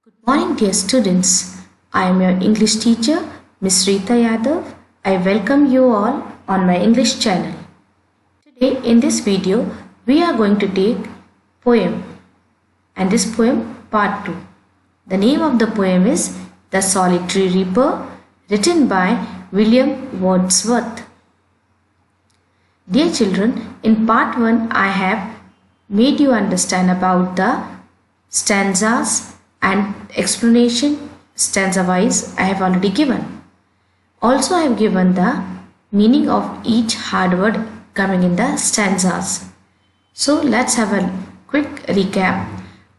Good morning, dear students. I am your English teacher, Ms. Rita Yadav. I welcome you all on my English channel. Today in this video, we are going to take poem, and this poem part 2. The name of the poem is The Solitary Reaper, written by William Wordsworth. Dear children, in part 1 I have made you understand about the stanzas and explanation stanza wise I have already given. Also I have given the meaning of each hard word coming in the stanzas. So let's have a quick recap.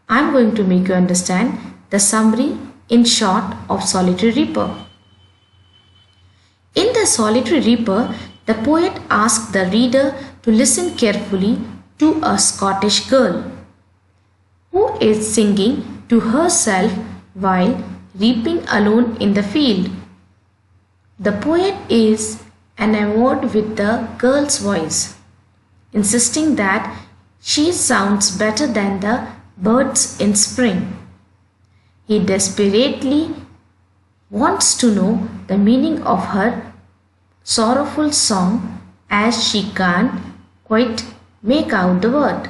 I am going to make you understand the summary in short of Solitary Reaper. In The Solitary Reaper, the poet asks the reader to listen carefully to a Scottish girl who is singing to herself while reaping alone in the field. The poet is enamored with the girl's voice, insisting that she sounds better than the birds in spring. He desperately wants to know the meaning of her sorrowful song, as she can't quite make out the word.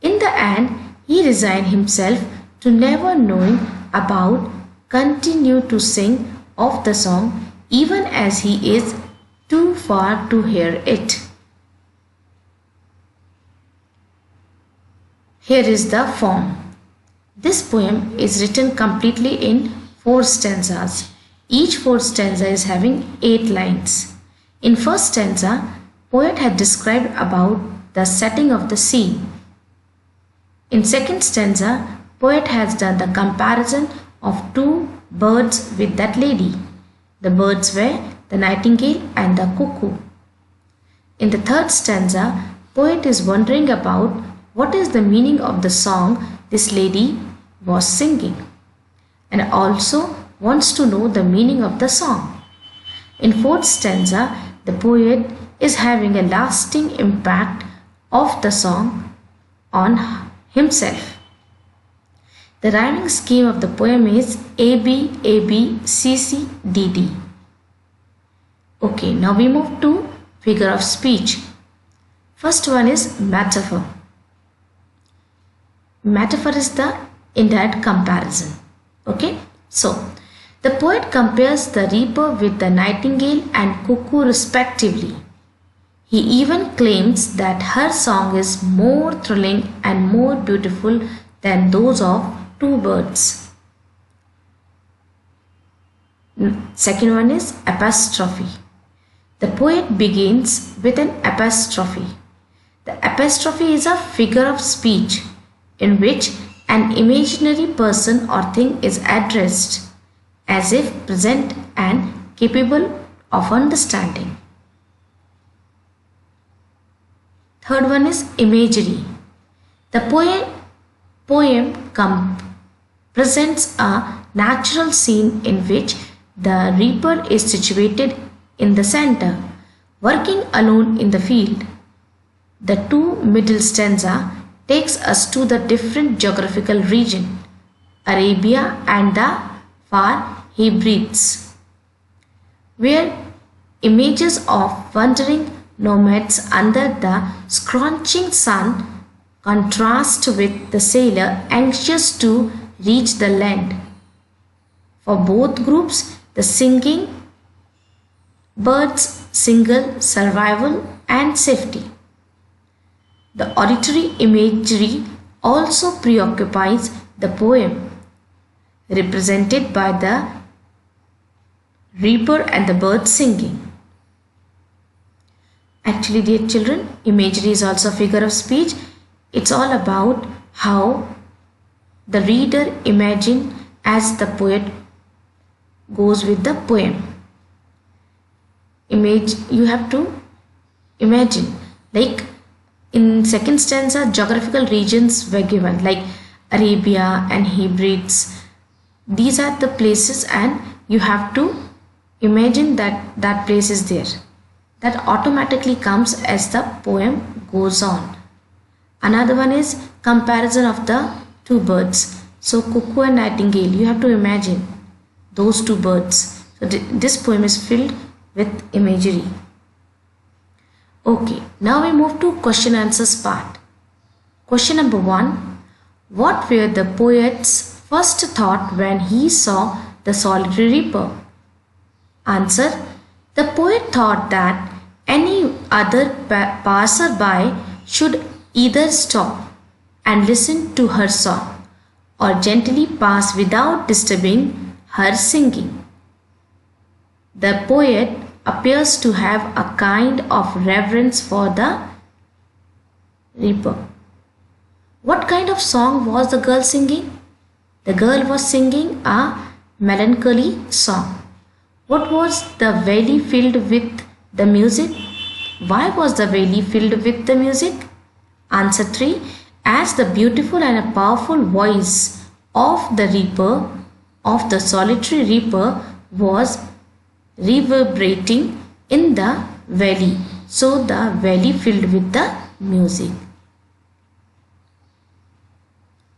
In the end, he resigned himself to never knowing about, continue to sing of the song even as he is too far to hear it. Here is the form. This poem is written completely in 4 stanzas. Each 4 stanza is having 8 lines. In first stanza, poet had described about the setting of the scene. In second stanza, poet has done the comparison of 2 birds with that lady. The birds were the nightingale and the cuckoo. In the third stanza, poet is wondering about what is the meaning of the song this lady was singing, and also wants to know the meaning of the song. In fourth stanza, the poet is having a lasting impact of the song on himself. The rhyming scheme of the poem is AB, AB, CC, DD. Okay, now we move to figure of speech. First one is metaphor. Metaphor is the indirect comparison. Okay, so the poet compares the reaper with the nightingale and cuckoo respectively. He even claims that her song is more thrilling and more beautiful than those of 2 birds. Second one is apostrophe. The poet begins with an apostrophe. The apostrophe is a figure of speech in which an imaginary person or thing is addressed as if present and capable of understanding. Third one is imagery. The poem presents a natural scene in which the reaper is situated in the center, working alone in the field. The 2 middle stanza takes us to the different geographical region, Arabia and the Far Hebrides, where images of wandering nomads under the scorching sun contrast with the sailor anxious to reach the land. For both groups, the singing birds signal survival and safety. The auditory imagery also preoccupies the poem, represented by the reaper and the birds singing. Actually, dear children, imagery is also a figure of speech. It's all about how the reader imagines as the poet goes with the poem. You have to imagine, like in second stanza, geographical regions were given like Arabia and Hebrides. These are the places and you have to imagine that place is there. That automatically comes as the poem goes on. Another one is comparison of the two birds. So cuckoo and nightingale, you have to imagine those two birds. So this poem is filled with imagery. Okay, now we move to question answers part. Question number 1. What were the poet's first thought when he saw the solitary reaper? Answer. The poet thought that any other passerby should either stop and listen to her song or gently pass without disturbing her singing. The poet appears to have a kind of reverence for the reaper. What kind of song was the girl singing? The girl was singing a melancholy song. What was the valley filled with the music? Why was the valley filled with the music? Answer 3. As the beautiful and a powerful voice of the reaper, of the solitary reaper, was reverberating in the valley, so the valley filled with the music.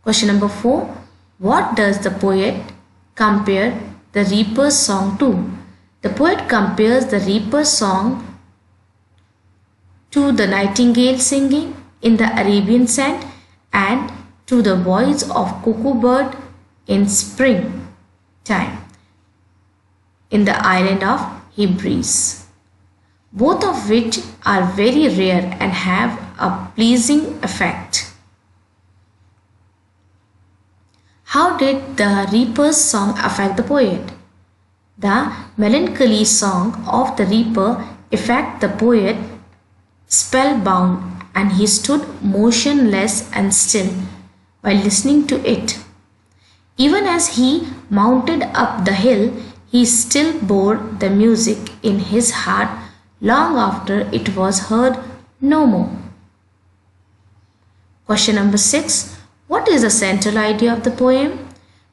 Question number 4. What does the poet compare the reaper's song to? The poet compares the reaper's song to the nightingale singing in the Arabian sand and to the voice of cuckoo bird in spring time in the island of Hebrides, both of which are very rare and have a pleasing effect. How did the reaper's song affect the poet? The melancholy song of the reaper affected the poet spellbound, and he stood motionless and still while listening to it. Even as he mounted up the hill, he still bore the music in his heart long after it was heard no more. Question number 6. What is the central idea of the poem?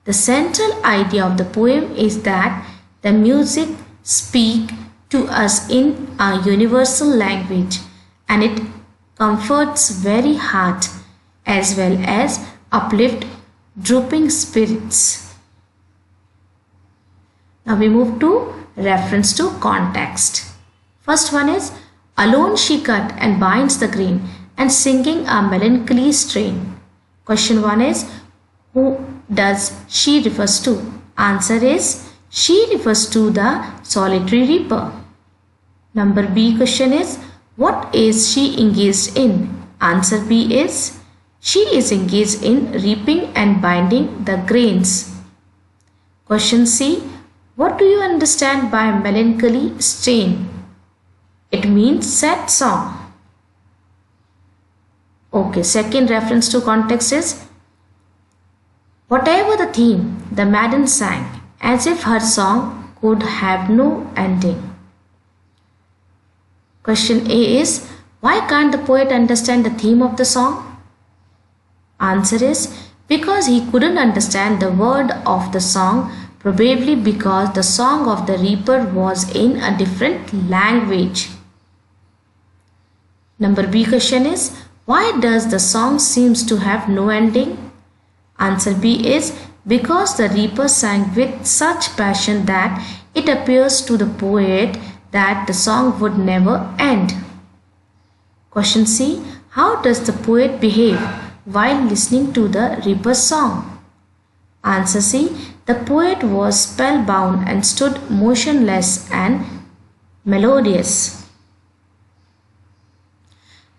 The central idea of the poem is that the music speaks to us in a universal language, and it comforts very heart as well as uplift drooping spirits. Now we move to reference to context. First one is, alone she cut and binds the grain and singing a melancholy strain. Question 1 is, who does she refers to? Answer is, she refers to the solitary reaper. Number B question is, what is she engaged in? Answer B is, she is engaged in reaping and binding the grains. Question C, what do you understand by melancholy strain? It means sad song. Okay, second reference to context is, whatever the theme, the maiden sang as if her song could have no ending. Question A is, why can't the poet understand the theme of the song? Answer is, because he couldn't understand the word of the song, probably because the song of the reaper was in a different language. Number B question is, why does the song seems to have no ending? Answer B is, because the reaper sang with such passion that it appears to the poet that the song would never end. Question C, how does the poet behave while listening to the reaper's song? Answer C, the poet was spellbound and stood motionless and melodious.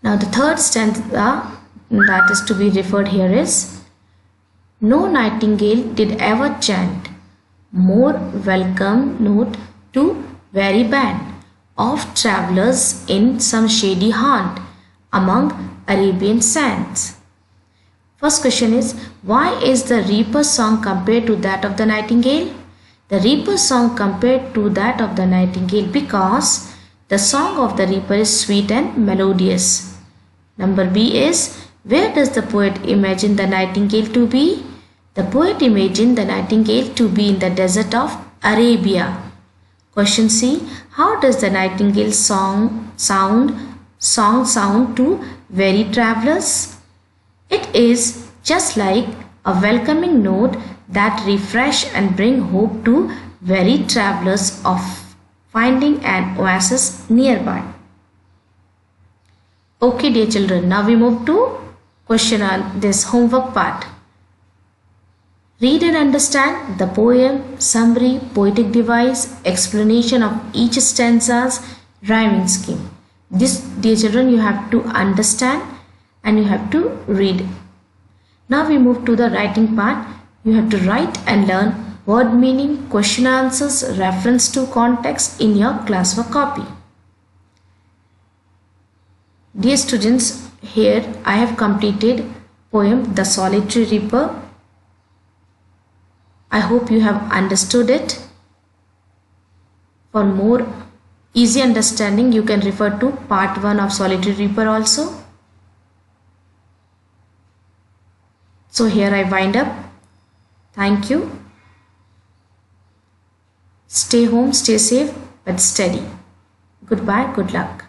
Now the third stanza that is to be referred here is, no nightingale did ever chant more welcome note to weary band of travellers in some shady haunt among Arabian sands. First question is, why is the reaper's song compared to that of the nightingale? The reaper's song compared to that of the nightingale because the song of the reaper is sweet and melodious. Number B is, where does the poet imagine the nightingale to be? The poet imagined the nightingale to be in the desert of Arabia. Question C, how does the nightingale song sound to weary travelers? It is just like a welcoming note that refresh and bring hope to weary travelers of finding an oasis nearby. Okay dear children, now we move to question on this homework part. Read and understand the poem, summary, poetic device, explanation of each stanza's rhyming scheme. This, dear children, you have to understand and you have to read. Now we move to the writing part. You have to write and learn word meaning, question answers, reference to context in your classwork copy. Dear students, here I have completed poem The Solitary Reaper. I hope you have understood it. For more easy understanding, you can refer to part 1 of Solitary Reaper also. So here I wind up. Thank you. Stay home, stay safe, but steady. Goodbye, good luck.